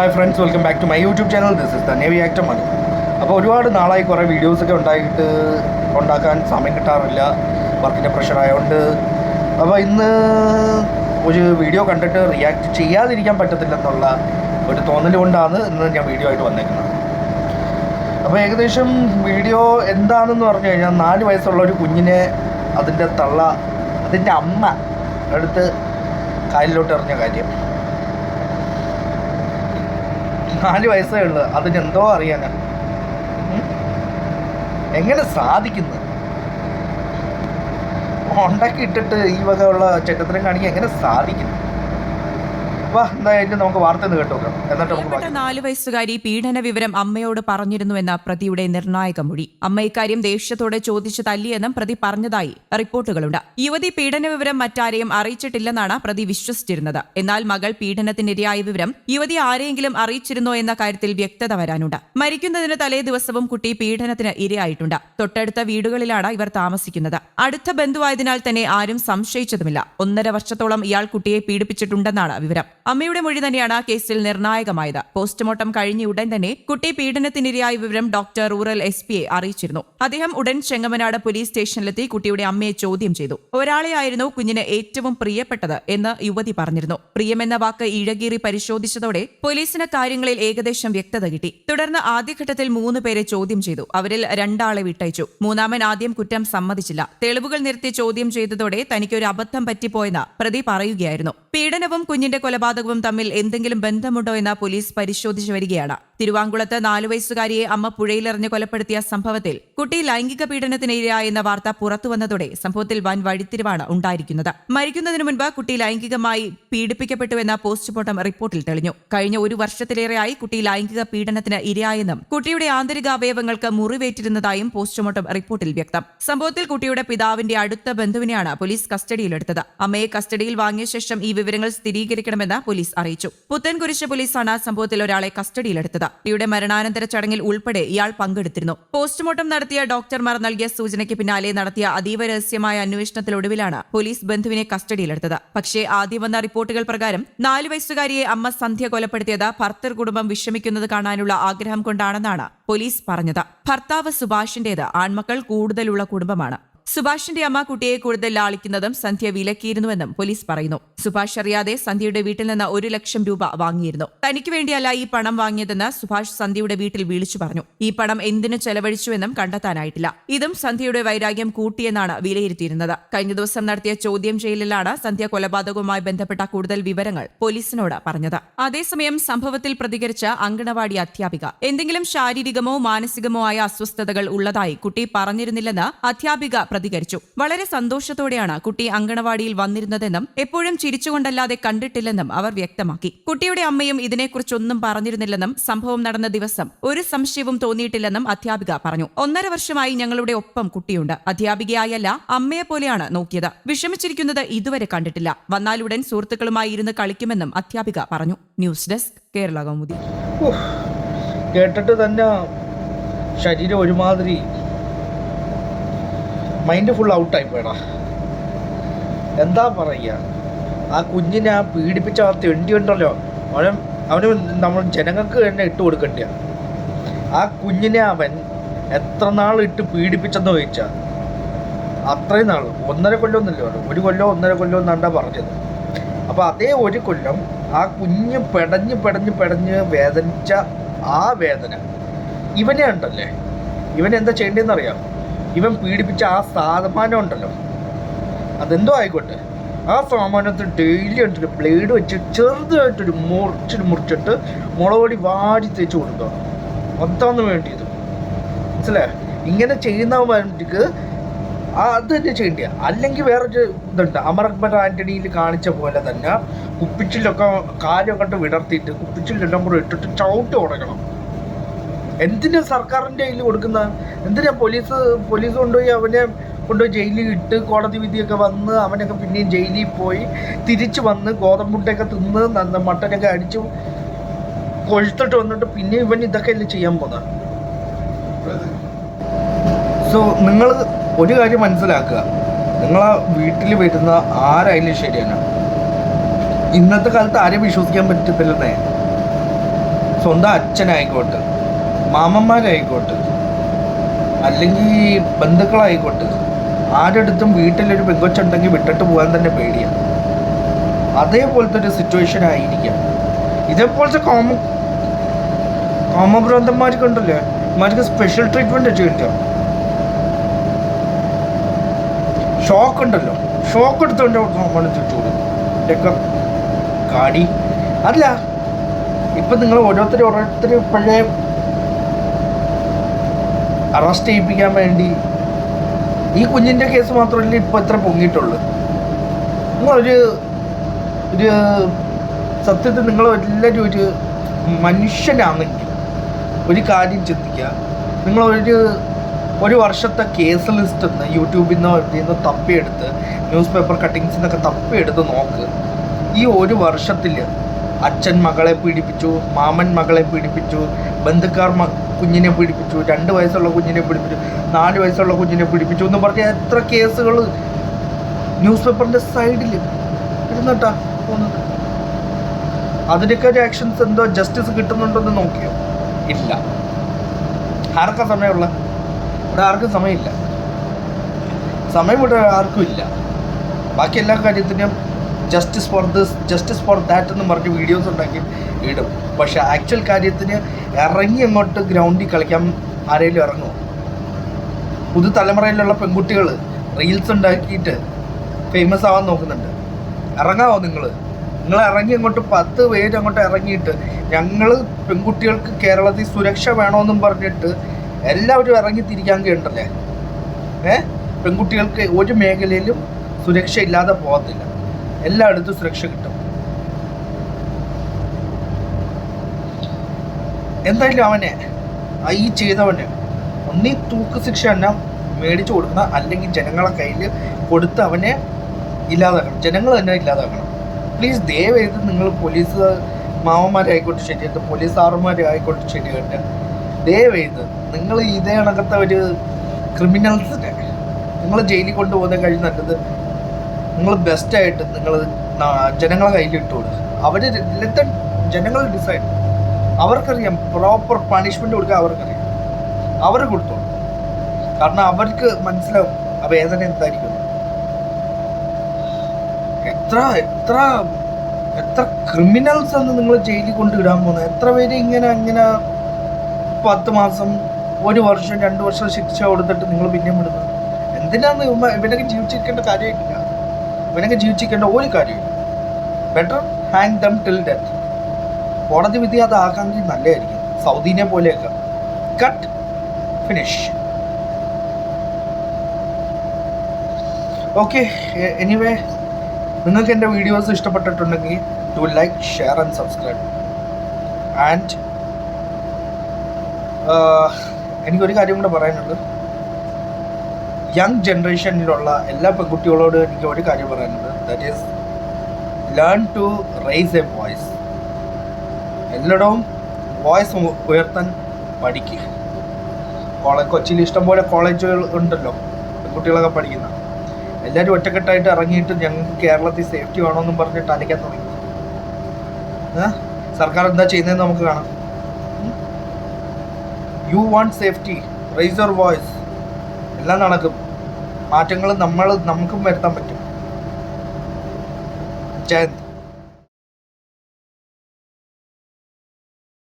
Hi friends, welcome back to my YouTube channel. This is the navy actor money. അപ്പോൾ ഒരുപാട് നാളായി കുറേ വീഡിയോസൊക്കെ ഉണ്ടാക്കാൻ സമയം കിട്ടാറില്ല, വർക്കിൻ്റെ പ്രഷർ ആയതുകൊണ്ട്. അപ്പോൾ ഇന്ന് ഒരു വീഡിയോ കണ്ടിട്ട് റിയാക്ട് ചെയ്യാതിരിക്കാൻ പറ്റത്തില്ലെന്നുള്ള ഒരു തോന്നൽ കൊണ്ടാണ് ഇന്ന് ഞാൻ വീഡിയോ ആയിട്ട് വന്നേക്കുന്നത്. അപ്പോൾ ഏകദേശം വീഡിയോ എന്താണെന്ന് പറഞ്ഞു കഴിഞ്ഞാൽ 4 വയസ്സുള്ള ഒരു കുഞ്ഞിനെ അതിൻ്റെ അമ്മ എടുത്ത് കായലിലോട്ട് എറിഞ്ഞ കാര്യം. 4 വയസ്സേ ഉള്ളു, അതിനെന്തോ അറിയാനാ. എങ്ങനെ സാധിക്കുന്നു? ഉണ്ടാക്കി ഇട്ടിട്ട് ഈ വക ഉള്ള ചെറ്റത്തരം കാണിക്കാൻ എങ്ങനെ സാധിക്കുന്നു? എന്തായാലും നമുക്ക് വാർത്ത കേട്ടോ. എന്നിട്ട് നമുക്ക് 4 വയസ്സുകാരി പീഡന വിവരം അമ്മയോട് പറഞ്ഞിരുന്നുവെന്ന പ്രതിയുടെ നിർണായക മൊഴി. അമ്മ ഇക്കാര്യം ദേഷ്യത്തോടെ ചോദിച്ചു തല്ലിയെന്നും പ്രതി പറഞ്ഞതായി റിപ്പോർട്ടുകളുണ്ട്. യുവതി പീഡന വിവരം മറ്റാരെയും അറിയിച്ചിട്ടില്ലെന്നാണ് പ്രതി വിശ്വസിച്ചിരുന്നത്. എന്നാൽ മകൾ പീഡനത്തിനിരയായ വിവരം യുവതി ആരെയെങ്കിലും അറിയിച്ചിരുന്നോ എന്ന കാര്യത്തിൽ വ്യക്തത വരാനുണ്ട്. മരിക്കുന്നതിന് തലേ ദിവസവും കുട്ടി പീഡനത്തിന് ഇരയായിട്ടുണ്ട്. തൊട്ടടുത്ത വീടുകളിലാണ് ഇവർ താമസിക്കുന്നത്. അടുത്ത ബന്ധുവായതിനാൽ തന്നെ ആരും സംശയിച്ചതുമില്ല. 1.5 വർഷത്തോളം ഇയാൾ കുട്ടിയെ പീഡിപ്പിച്ചിട്ടുണ്ടെന്നാണ് വിവരം. അമ്മയുടെ മൊഴി തന്നെയാണ് കേസിൽ നിർണായകമായത്. പോസ്റ്റ്മോർട്ടം കഴിഞ്ഞ ഉടൻ തന്നെ കുട്ടി പീഡനത്തിനിരയായ വിവരം ഡോക്ടർ റൂറൽ എസ്.പിയെ അറിയിച്ചിരുന്നു. അദ്ദേഹം ഉടൻ ചെങ്ങമനാട് പോലീസ് സ്റ്റേഷനിലെത്തി കുട്ടിയുടെ അമ്മയെ ചോദ്യം ചെയ്തു. ഒരാളെയായിരുന്നു കുഞ്ഞിന് ഏറ്റവും പ്രിയപ്പെട്ടത് എന്ന് യുവതി പറഞ്ഞിരുന്നു. പ്രിയമെന്ന വാക്ക് ഇഴകീറി പരിശോധിച്ചതോടെ പോലീസിന് കാര്യങ്ങളിൽ ഏകദേശം വ്യക്തത കിട്ടി. തുടർന്ന് ആദ്യഘട്ടത്തിൽ 3 പേരെ ചോദ്യം ചെയ്തു. അവരിൽ 2 ആളെ വിട്ടയച്ചു. മൂന്നാമൻ ആദ്യം കുറ്റം സമ്മതിച്ചില്ല. തെളിവുകൾ നിരത്തി ചോദ്യം ചെയ്തതോടെ തനിക്കൊരു അബദ്ധം പറ്റിപ്പോയെന്ന് പ്രതി പറയുകയായിരുന്നു. പീഡനവും കുഞ്ഞിന്റെ കൊലപാതകവും തമ്മിൽ എന്തെങ്കിലും ബന്ധമുണ്ടോ എന്ന് പോലീസ് പരിശോധിച്ചു വരികയാണ്. തിരുവാങ്കുളത്ത് 4 വയസ്സുകാരിയെ അമ്മ പുഴയിലെറിഞ്ഞ് കൊലപ്പെടുത്തിയ സംഭവത്തിൽ കുട്ടി ലൈംഗിക പീഡനത്തിനിരയായെന്ന വാർത്ത പുറത്തുവന്നതോടെ സംഭവത്തിൽ വൻ വഴിത്തിരിവാണ് ഉണ്ടായിരിക്കുന്നത്. മരിക്കുന്നതിന് മുൻപ് കുട്ടി ലൈംഗികമായി പീഡിപ്പിക്കപ്പെട്ടുവെന്ന പോസ്റ്റ്മോർട്ടം റിപ്പോർട്ടിൽ തെളിഞ്ഞു. കഴിഞ്ഞ 1 വർഷത്തിലേറെയായി കുട്ടി ലൈംഗിക പീഡനത്തിന് ഇരയായെന്നും കുട്ടിയുടെ ആന്തരിക അവയവങ്ങൾക്ക് മുറിവേറ്റിരുന്നതായും പോസ്റ്റ്മോർട്ടം റിപ്പോർട്ടിൽ വ്യക്തം. സംഭവത്തിൽ കുട്ടിയുടെ പിതാവിന്റെ അടുത്ത ബന്ധുവിനെയാണ് പോലീസ് കസ്റ്റഡിയിലെടുത്തത്. അമ്മയെ കസ്റ്റഡിയിൽ വാങ്ങിയ ശേഷം ഈ വിവരങ്ങൾ സ്ഥിരീകരിക്കണമെന്ന് പോലീസ് അറിയിച്ചു. പുത്തൻകുരിശ് പോലീസാണ് സംഭവത്തിൽ ഒരാളെ കസ്റ്റഡിയിലെടുത്തത്. കുട്ടിയുടെ മരണാനന്തര ചടങ്ങിൽ ഉൾപ്പെടെ ഇയാൾ പങ്കെടുത്തിരുന്നു. പോസ്റ്റ്മോർട്ടം നടത്തിയ ഡോക്ടർമാർ നൽകിയ സൂചനയ്ക്ക് പിന്നാലെ നടത്തിയ അതീവ രഹസ്യമായ അന്വേഷണത്തിലൊടുവിലാണ് പോലീസ് ബന്ധുവിനെ കസ്റ്റഡിയിലെടുത്തത്. പക്ഷേ ആദ്യം വന്ന റിപ്പോർട്ടുകൾ പ്രകാരം 4 വയസ്സുകാരിയെ അമ്മ സന്ധ്യ കൊലപ്പെടുത്തിയത് ഭർത്തൃ കുടുംബം വിഷമിക്കുന്നത് കാണാനുള്ള ആഗ്രഹം കൊണ്ടാണെന്നാണ് പോലീസ് പറഞ്ഞത്. ഭർത്താവ് സുഭാഷിന്റേത് ആൺമക്കൾ കൂടുതലുള്ള കുടുംബമാണ്. സുഭാഷിന്റെ അമ്മ കുട്ടിയെ കൂടുതൽ ലാളിക്കുന്നതും സന്ധ്യ വിലക്കിയിരുന്നുവെന്നും പോലീസ് പറയുന്നു. സുഭാഷ് അറിയാതെ സന്ധ്യയുടെ വീട്ടിൽ നിന്ന് 1 ലക്ഷം രൂപ വാങ്ങിയിരുന്നു. തനിക്ക് വേണ്ടിയല്ല ഈ പണം വാങ്ങിയതെന്ന് സുഭാഷ് സന്ധ്യയുടെ വീട്ടിൽ വിളിച്ചു പറഞ്ഞു. ഈ പണം എന്തിനു ചെലവഴിച്ചുവെന്നും കണ്ടെത്താനായിട്ടില്ല. ഇതും സന്ധ്യയുടെ വൈരാഗ്യം കൂട്ടിയെന്നാണ് വിലയിരുത്തിയിരുന്നത്. കഴിഞ്ഞ ദിവസം നടത്തിയ ചോദ്യം ചെയ്യലിലാണ് സന്ധ്യ കൊലപാതകവുമായി ബന്ധപ്പെട്ട കൂടുതൽ വിവരങ്ങൾ പോലീസിനോട് പറഞ്ഞത്. അതേസമയം സംഭവത്തിൽ പ്രതികരിച്ച അങ്കണവാടി അധ്യാപിക എന്തെങ്കിലും ശാരീരികമോ മാനസികമോ ആയ അസ്വസ്ഥതകൾ ഉള്ളതായി കുട്ടി പറഞ്ഞിരുന്നില്ലെന്ന് അധ്യാപിക പ്രതികരിച്ചു. വളരെ സന്തോഷത്തോടെയാണ് കുട്ടി അങ്കണവാടിയിൽ വന്നിരുന്നതെന്നും എപ്പോഴും ചിരിച്ചുകൊണ്ടല്ലാതെ കണ്ടിട്ടില്ലെന്നും അവർ വ്യക്തമാക്കി. കുട്ടിയുടെ അമ്മയും ഇതിനെക്കുറിച്ചൊന്നും പറഞ്ഞിരുന്നില്ലെന്നും സംഭവം നടന്ന ദിവസം ഒരു സംശയവും തോന്നിയിട്ടില്ലെന്നും അധ്യാപിക പറഞ്ഞു. 1.5 വർഷമായി ഞങ്ങളുടെ ഒപ്പം കുട്ടിയുണ്ട്. അധ്യാപികയായല്ല, അമ്മയെ പോലെയാണ് നോക്കിയത്. വിഷമിച്ചിരിക്കുന്നത് ഇതുവരെ കണ്ടിട്ടില്ല. വന്നാലുടൻ സുഹൃത്തുക്കളുമായി ഇരുന്ന് കളിക്കുമെന്നും അധ്യാപിക പറഞ്ഞു. News desk, Kerala Kaumudi. കേട്ടിട്ട് തന്നെ ശരീരം ഒരുമാതിരി മൈൻഡ് ഫുൾ ഔട്ടായി പോയടാ. എന്താ പറയുക, ആ കുഞ്ഞിനെ ആ പീഡിപ്പിച്ച ആ തെണ്ടി ഉണ്ടല്ലോ, അവന് നമ്മൾ ജനങ്ങൾക്ക് തന്നെ ഇട്ട് കൊടുക്കണ്ട. ആ കുഞ്ഞിനെ അവൻ എത്ര നാൾ ഇട്ട് പീഡിപ്പിച്ചെന്ന് ചോദിച്ചാൽ അത്രയും നാൾ, 1.5 കൊല്ലമൊന്നുമില്ല, 1 കൊല്ലോ 1.5 കൊല്ലോ എന്നാണ്ടാ പറഞ്ഞത്. അപ്പോൾ അതേ 1 കൊല്ലം ആ കുഞ്ഞ് പെടഞ്ഞ് വേദനിച്ച ആ വേദന ഇവനെ ഉണ്ടല്ലേ, ഇവനെന്താ ചെയ്യേണ്ടതെന്നറിയാം. ഇവൻ പീഡിപ്പിച്ച ആ സാമാനം ഉണ്ടല്ലോ, അതെന്തോ ആയിക്കോട്ടെ, ആ സാമാനത്തിൽ ഡെയിലി ഉണ്ടല്ലോ ബ്ലേഡ് വെച്ച് ചെറുതായിട്ടൊരു മുറിച്ചിട്ട് മുളകൊടി വാരി തേച്ച് കൊടുക്കുക. അതാണ് വേണ്ടിയത്, മനസ്സിലായോ? ഇങ്ങനെ ചെയ്യുന്നവർക്ക് അത് തന്നെ ചെയ്യേണ്ട. അല്ലെങ്കിൽ വേറൊരു ഇതുണ്ട്, അമർ അക്ബർ ആൻ്റണിയിൽ കാണിച്ച പോലെ തന്നെ കുപ്പിച്ചിലൊക്കെ കാലൊക്കെ ഇട്ട് വിടർത്തിയിട്ട് കുപ്പിച്ചിലെല്ലാം കൂടെ ഇട്ടിട്ട് ചവിട്ട് ഉടക്കണം. എന്തിനാ സർക്കാരിൻ്റെ കയ്യിൽ കൊടുക്കുന്ന? എന്തിനാ പോലീസ് കൊണ്ടുപോയി ജയിലിൽ ഇട്ട് കോടതി വിധിയൊക്കെ വന്ന് അവനൊക്കെ പിന്നെയും ജയിലിൽ പോയി തിരിച്ച് വന്ന് ഗോതമ്പുട്ടൊക്കെ തിന്ന് മട്ടനൊക്കെ അടിച്ച് കൊഴുത്തിട്ട് വന്നിട്ട് പിന്നെ ഇവൻ ഇതൊക്കെ അല്ലേ ചെയ്യാൻ പോകുന്നത്? സോ നിങ്ങൾ ഒരു കാര്യം മനസ്സിലാക്കുക, നിങ്ങളാ വീട്ടിൽ വരുന്ന ആരായാലും ശരിയാണ്, ഇന്നത്തെ കാലത്ത് ആരെയും വിശ്വസിക്കാൻ പറ്റത്തില്ലെന്നേ. സ്വന്തം അച്ഛനായിക്കോട്ടെ, മാമന്മാരായിക്കോട്ടെ, അല്ലെങ്കിൽ ബന്ധുക്കളായിക്കോട്ടെ, ആരടുത്തും വീട്ടിലൊരു പെങ്കൊച്ചുണ്ടെങ്കിൽ വിട്ടിട്ട് പോകാൻ തന്നെ പേടിയാണ്. അതേപോലത്തെ ഒരു സിറ്റുവേഷൻ ആയിരിക്കാം. ഇതേപോലത്തെ കാമഭ്രാന്തന്മാർക്ക് ഉണ്ടല്ലോ, ഇമാർക്ക് സ്പെഷ്യൽ ട്രീറ്റ്മെൻറ്റ് ചെയ്യട്ടോ. ഷോക്ക് ഉണ്ടല്ലോ, ഷോക്ക് എടുത്തുകൊണ്ട് കോമൺ ചുറ്റൂട് ഇതൊക്കെ കാടി. അല്ല, ഇപ്പം നിങ്ങൾ ഓരോരുത്തർ ഇപ്പോഴേ അറസ്റ്റ് ചെയ്യിപ്പിക്കാൻ വേണ്ടി ഈ കുഞ്ഞിൻ്റെ കേസ് മാത്രമല്ല ഇപ്പോൾ എത്ര പൊങ്ങിയിട്ടുള്ളൂ. നിങ്ങളൊരു സത്യത്തിൽ നിങ്ങളെല്ലാവരും ഒരു മനുഷ്യനാണെങ്കിൽ ഒരു കാര്യം ചിന്തിക്കുക. ഒരു വർഷത്തെ കേസ് ലിസ്റ്റ് നിന്ന് യൂട്യൂബിൽ നിന്ന് തപ്പിയെടുത്ത്, ന്യൂസ് പേപ്പർ കട്ടിങ്സിൽ നിന്നൊക്കെ തപ്പിയെടുത്ത് നോക്ക്. ഈ ഒരു വർഷത്തിൽ അച്ഛൻ മകളെ പീഡിപ്പിച്ചു, മാമൻ മകളെ പീഡിപ്പിച്ചു, ബന്ധുക്കാർ കുഞ്ഞിനെ പീഡിപ്പിച്ചു, 2 വയസ്സുള്ള കുഞ്ഞിനെ പീഡിപ്പിച്ചു, 4 വയസ്സുള്ള കുഞ്ഞിനെ പീഡിപ്പിച്ചു എന്ന് പറഞ്ഞാൽ എത്ര കേസുകൾ ന്യൂസ് പേപ്പറിൻ്റെ സൈഡിൽ ഇരുന്നിട്ടാ പോകുന്നത്. അതിൻ്റെയൊക്കെ ഒരു ആക്ഷൻസ് എന്തോ ജസ്റ്റിസ് കിട്ടുന്നുണ്ടെന്ന് നോക്കിയോ? ഇല്ല. ആർക്കാ സമയമുള്ള? ഇവിടെ ആർക്കും സമയമില്ല. സമയം ഇവിടെ ആർക്കും ഇല്ല. ബാക്കി എല്ലാ കാര്യത്തിനും justice for this, justice for that എന്ന് പറഞ്ഞ് വീഡിയോസ് ഉണ്ടാക്കി ഇടും. പക്ഷെ ആക്ച്വൽ കാര്യത്തിന് ഇറങ്ങി അങ്ങോട്ട് ഗ്രൗണ്ടിൽ കളിക്കാൻ ആരെങ്കിലും ഇറങ്ങുമോ? പുതുതലമുറയിലുള്ള പെൺകുട്ടികൾ റീൽസ് ഉണ്ടാക്കിയിട്ട് ഫേമസ് ആവാൻ നോക്കുന്നുണ്ട്. ഇറങ്ങാമോ നിങ്ങൾ ഇറങ്ങി അങ്ങോട്ട് 10 പേര് അങ്ങോട്ട് ഇറങ്ങിയിട്ട് ഞങ്ങൾ പെൺകുട്ടികൾക്ക് കേരളത്തിൽ സുരക്ഷ വേണമെന്നും പറഞ്ഞിട്ട് എല്ലാവരും ഇറങ്ങി തിരിക്കാൻ കേട്ടല്ലേ? പെൺകുട്ടികൾക്ക് ഒരു മേഖലയിലും സുരക്ഷ ഇല്ലാതെ പോകത്തില്ല, എല്ലായിടത്തും സുരക്ഷ കിട്ടും. എന്തായാലും അവനെ ഈ ചെയ്തവന് ഒന്നീ തൂക്ക് ശിക്ഷ തന്നെ മേടിച്ചു കൊടുക്കണം, അല്ലെങ്കിൽ ജനങ്ങളെ കയ്യിൽ കൊടുത്ത് അവനെ ഇല്ലാതാക്കണം. ജനങ്ങൾ തന്നെ ഇല്ലാതാക്കണം. പ്ലീസ് ദയവേത് നിങ്ങൾ പോലീസ് മാമന്മാരായിക്കോട്ടെ ശരിയായിട്ട്, പോലീസ് സാറുമാരായിക്കോട്ടെ ശരിയായിട്ട്, ദയവേത് നിങ്ങൾ ഇതേ കണക്കത്തെ ഒരു ക്രിമിനൽസിനെ നിങ്ങൾ ജയിലിൽ കൊണ്ടുപോകുന്ന കഴിഞ്ഞ് നല്ലത് നിങ്ങൾ ബെസ്റ്റായിട്ട് നിങ്ങൾ ജനങ്ങളെ കയ്യിലിട്ട് കൊടുക്കുക. അവർ ജനങ്ങൾ ഡിസൈഡ്, അവർക്കറിയാം പ്രോപ്പർ പണിഷ്മെൻറ്റ് കൊടുക്കുക, അവർക്കറിയാം, അവർ കൊടുത്തോളൂ. കാരണം അവർക്ക് മനസ്സിലാവും ആ വേദന എന്തായിരിക്കും. എത്ര ക്രിമിനൽസ് ആണ് നിങ്ങൾ ജയിലിൽ കൊണ്ടിടാൻ പോകുന്നത്? എത്ര പേര് ഇങ്ങനെ 10 മാസം, 1 വർഷം, 2 വർഷം ശിക്ഷ കൊടുത്തിട്ട് നിങ്ങൾ പിന്നെയും വിടുന്നത്? എന്തിനാണ് ഇവനൊക്കെ ജീവിച്ചിരിക്കേണ്ട കാര്യമില്ല. ഇവനൊക്കെ ജീവിച്ചിരിക്കേണ്ട ഒരു കാര്യമില്ല. Better hang dum till death. കോടതി വിധി അതാക്കാമെങ്കിൽ നല്ലതായിരിക്കും. സൗദീനെ പോലെയൊക്കെ കട്ട് ഫിനിഷ്. ഓക്കെ, എനിവേ നിങ്ങൾക്ക് എൻ്റെ വീഡിയോസ് ഇഷ്ടപ്പെട്ടിട്ടുണ്ടെങ്കിൽ do like, share and subscribe. And എനിക്കൊരു കാര്യം കൂടെ പറയാനുണ്ട്. യങ് ജനറേഷനിലുള്ള എല്ലാ പെൺകുട്ടികളോട് എനിക്ക് ഒരു കാര്യം പറയാനുണ്ട്. That is learn to raise a voice. എല്ലായിടവും വോയിസ് ഉയർത്താൻ പഠിക്കുക. കൊച്ചിയിൽ ഇഷ്ടംപോലെ കോളേജുകൾ ഉണ്ടല്ലോ പെൺകുട്ടികളൊക്കെ പഠിക്കുന്ന. എല്ലാവരും ഒറ്റക്കെട്ടായിട്ട് ഇറങ്ങിയിട്ട് ഞങ്ങൾക്ക് കേരളത്തിൽ സേഫ്റ്റി വേണമെന്നും പറഞ്ഞിട്ട് അലയ്ക്കാൻ തുടങ്ങി. സർക്കാർ എന്താ ചെയ്യുന്നതെന്ന് നമുക്ക് കാണാം. You want safety, raise your voice. എല്ലാം നടക്കും. മാറ്റങ്ങൾ നമുക്കും വരുത്താൻ പറ്റും. ജയന്ത്.